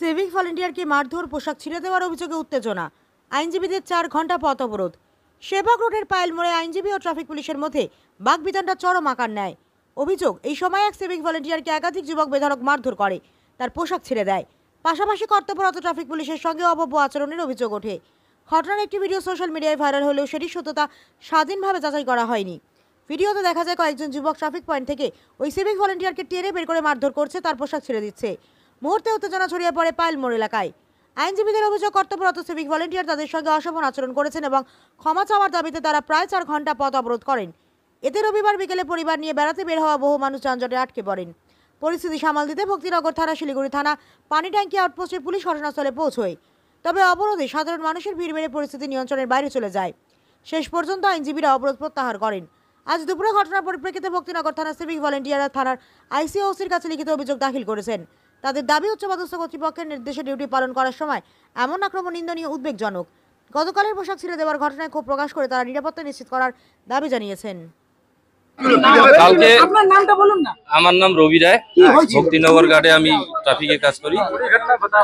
Civic ভলেন্টিয়ারকে মারধর, পোশাক ছিঁড়ে দেওয়ার অভিযোগে উত্তেজনা। আইনজীবীদের ৪ ঘন্টা পথ অবরোধ। সেবক রোডের পায়েল মোড়ে আইনজীবী ও ট্রাফিক পুলিশের মধ্যে বাকবিতণ্ডা চরম আকার নেয়। অভিযোগ, এই সময় এক সিভিক ভলেন্টিয়ারকে একাধিক যুবক বেধড়ক মারধর করে, তার পোশাক ছিঁড়ে দেয়। পাশাপাশি কর্তব্যরত ট্রাফিক পুলিশের সঙ্গে অভব্য আচরণের অভিযোগ ওঠে। ঘটনার একটি ভিডিও সোশ্যাল মিডিয়ায় ভাইরাল হলেও সেটির সত্যতা স্বাধীনভাবে যাচাই করা হয়নি। ভিডিওতে দেখা যায় কয়েকজন যুবক ট্রাফিক পয়েন্ট থেকে ওই সিভিক ভলেন্টিয়ারকে টেনে বের করে মারধর করছে, তার পোশাক ছেড়ে দিচ্ছে। মুহূর্তে উত্তেজনা ছড়িয়ে পড়ে পায়েল মোড় এলাকায়। আইনজীবীদের অভিযোগ, কর্তব্যরত সিভিক ভলেন্টিয়ার তাদের সঙ্গে অশোভন আচরণ করেছেন এবং ক্ষমা চাওয়ার দাবিতে তারা প্রায় ৪ ঘন্টা পথ অবরোধ করেন। এতে রবিবার বিকেলে পরিবার নিয়ে বেড়াতে বের হওয়া বহু মানুষ যানজটে আটকে পড়েন। পরিস্থিতি সামাল দিতে ভক্তিনগর থানা, শিলিগুড়ি থানা, পানি ট্যাঙ্কি আউটপোস্টের পুলিশ ঘটনাস্থলে পৌঁছয়। তবে অবরোধে সাধারণ মানুষের ভিড় বেড়ে পরিস্থিতি নিয়ন্ত্রণের বাইরে চলে যায়। শেষ পর্যন্ত আইনজীবীরা অবরোধ প্রত্যাহার করেন। আজ দুপুরে ঘটনার পরিপ্রেক্ষিতে ভক্তিনগর থানার সিভিক ভলেন্টিয়াররা থানার আইসিওসির কাছে লিখিত অভিযোগ দাখিল করেছেন। তাদের দাবি, উচ্চপদস্থ কর্তৃপক্ষের নির্দেশে ডিউটি পালন করার সময় এমন আক্রমণ নিন্দনীয়, উদ্বেগজনক। গতকালের পোশাক ছিঁড়ে দেওয়ার ঘটনায় ক্ষোভ প্রকাশ করে তারা নিরাপত্তা নিশ্চিত করার দাবি জানিয়েছেন। কালকে আমার নাম রবি রায়, ভক্তিনগর গার্ডে আমি ট্রাফিকে কাজ করি।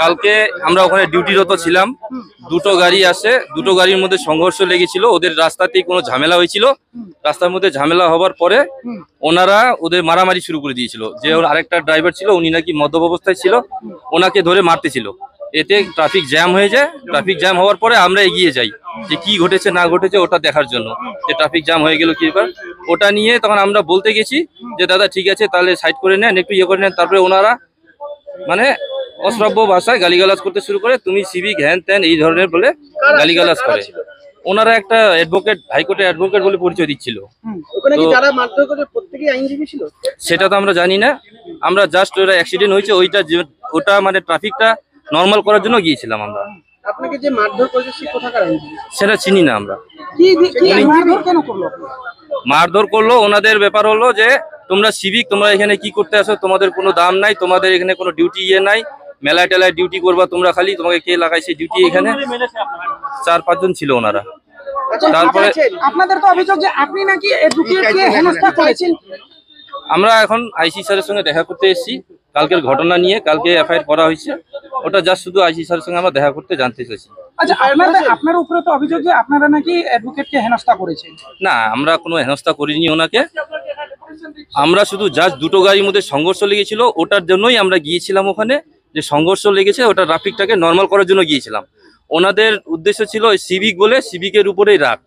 কালকে আমরা ওখানে ডিউটিরত ছিলাম। দুটো গাড়ি আসে, দুটো গাড়ির মধ্যে সংঘর্ষ লেগেছিল। ওদের রাস্তাতেই কোনো ঝামেলা হয়েছিল। রাস্তার মধ্যে ঝামেলা হবার পরে ওনারা ওদের মারামারি শুরু করে দিয়েছিল। যে ওর আরেকটা ড্রাইভার ছিল, উনি নাকি মদ্যপ অবস্থায় ছিল, ওনাকে ধরে মারতেছিল। এতে ট্রাফিক জ্যাম হয়ে যায়। ট্রাফিক জ্যাম হওয়ার পরে আমরা এগিয়ে যাই যে কি ঘটেছে না ঘটেছে ওটা দেখার জন্য, যে ট্রাফিক জ্যাম হয়ে গেল কি ব্যাপার। ওটা নিয়ে তখন আমরা বলতে গেছি যে দাদা ঠিক আছে, তাহলে সাইড করে নেন, একটু ইয়ে করে নেন। তারপরে ওনারা মানে অশ্রাব্য ভাষায় গালিগালাজ করতে শুরু করে, তুমি সিভিক হ্যান ত্যান এই ধরনের বলে গালিগালাজ করে। ওনারা একটা অ্যাডভোকেট, হাইকোর্টের অ্যাডভোকেট বলে পরিচয় দিচ্ছিল। সেটা তো আমরা জানি না। আমরা জাস্ট ওরা অ্যাক্সিডেন্ট হয়েছে ওটা মানে ট্রাফিকটা নর্মাল করার জন্য গিয়েছিলাম আমরা। আপনাকে যে মারধর করেছে সে কোথাকার আইনজীবী? সেটা চিনি না আমরা। মারধর কেন করলো? মারধর করলো, ওনাদের ব্যাপার হলো যে তোমরা সিভিক, তোমরা এখানে কি করতে আসো, তোমাদের কোনো দাম নাই, তোমাদের এখানে কোনো ডিউটি নাই, মেলায় টেলায় ডিউটি করবা তোমরা, খালি তোমাকে কে লাগাইছে ডিউটি। এখানে 4-5 জন ছিল ওনারা। তারপরে আপনাদের তো অভিযোগ যে আপনি নাকি এডভোকেটকে হেনস্থা করেছেন। আমরা এখন আইসি স্যারের সঙ্গে দেখা করতে এসেছি কালকের ঘটনা নিয়ে। কালকে এফআইআর করা হয়েছে, ওটা জাস্ট শুধু আইসি স্যারের সঙ্গে আমরা দেখা করতে জানতে চাইছি। আচ্ছা, আপনার উপরে তো অভিযোগ যে আপনারা নাকি অ্যাডভোকেটকে হেনস্থা করেছেন। না, আমরা কোনো হেনস্থা করিনি ওনাকে। আমরা শুধু জাস্ট দুটো গাড়ির মধ্যে সংঘর্ষ লেগেছিল, ওটার জন্যই আমরা গিয়েছিলাম ওখানে। যে সংঘর্ষ লেগেছে ওটা ট্রাফিকটাকে নর্মাল করার জন্য গিয়েছিলাম। ওনাদের উদ্দেশ্য ছিল সিভিক বলে, সিভিকের উপরেই রাগ।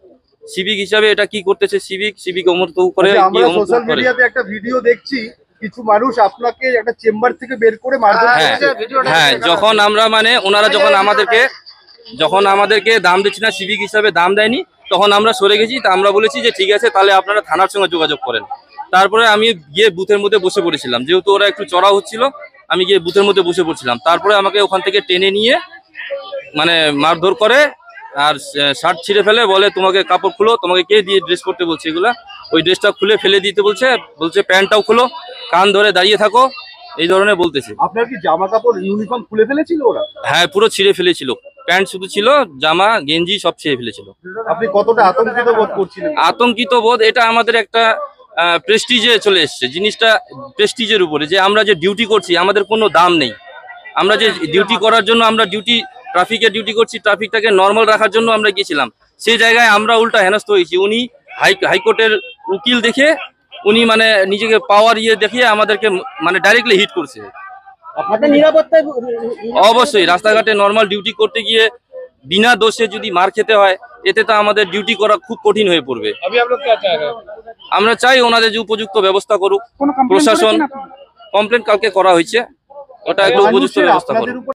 সিভিক হিসাবে এটা কি করতেছে, সিভিক অমর করে। সোশ্যাল মিডিয়াতে একটা ভিডিও দেখছি, কিছু মানুষ আপনাকে একটা চেম্বার থেকে বের করে মারধর করেছে। হ্যাঁ, যখন আমরা মানে ওনারা যখন আমাদেরকে দাম দিচ্ছি না, সিভিক হিসাবে দাম দেয়নি, তখন আমরা সরে গেছি। তা আমরা বলেছি যে ঠিক আছে, তাহলে আপনারা থানার সঙ্গে যোগাযোগ করেন। তারপরে আমি গিয়ে বুথের মধ্যে বসে পড়েছিলাম, যেহেতু ওরা একটু চড়া হচ্ছিল। আমি গিয়ে বুথের মধ্যে বসে পড়ছিলাম। তারপরে আমাকে ওখান থেকে টেনে নিয়ে মানে মারধর করে, আর শার্ট ছিঁড়ে ফেলে, বলে তোমাকে কাপড় খুলো, তোমাকে কে দিয়ে ড্রেস করতে বলছে এগুলা। ওই ড্রেসটা খুলে ফেলে দিতে বলছে প্যান্টটাও খুলো, কান ধরে দাঁড়িয়ে থাকো, এই ধরনের বলতেছে। আপনার কি জামা কাপড়, ইউনিফর্ম খুলে ফেলেছিল ওরা? হ্যাঁ, পুরো ছিঁড়ে ফেলেছিল। প্যান্ট শুধু ছিল, জামা গেঞ্জি সব ছিঁড়ে ফেলেছিল। আপনি কতটা আতঙ্কিত বোধ করছিলেন? আতঙ্কিত বোধ, এটা আমাদের একটা প্রেস্টিজে চলে এসছে। জিনিসটা প্রেস্টিজের উপরে, যে আমরা যে ডিউটি করছি আমাদের কোনো দাম নেই। আমরা যে ডিউটি করার জন্য আমরা ট্রাফিকে ডিউটি করছি, ট্রাফিকটাকে নর্মাল রাখার জন্য আমরা গিয়েছিলাম। সেই জায়গায় আমরা উল্টা হেনস্থ হয়েছি। উনি হাইকোর্টের উকিল দেখে, উনি মানে নিজেকে পাওয়ার দেখিয়ে আমাদেরকে মানে ডাইরেক্টলি হিট করছে। অবশ্যই রাস্তাঘাটে নর্মাল ডিউটি করতে গিয়ে বিনা দোষে যদি মার খেতে হয়, এতে তো আমাদের ডিউটি করা খুব কঠিন হয়ে পড়বে। আমরা চাই ওনাদের যে উপযুক্ত ব্যবস্থা করুক প্রশাসন। কমপ্লেন কালকে করা হয়েছে, ওটা একটু উপযুক্ত ব্যবস্থা করুক।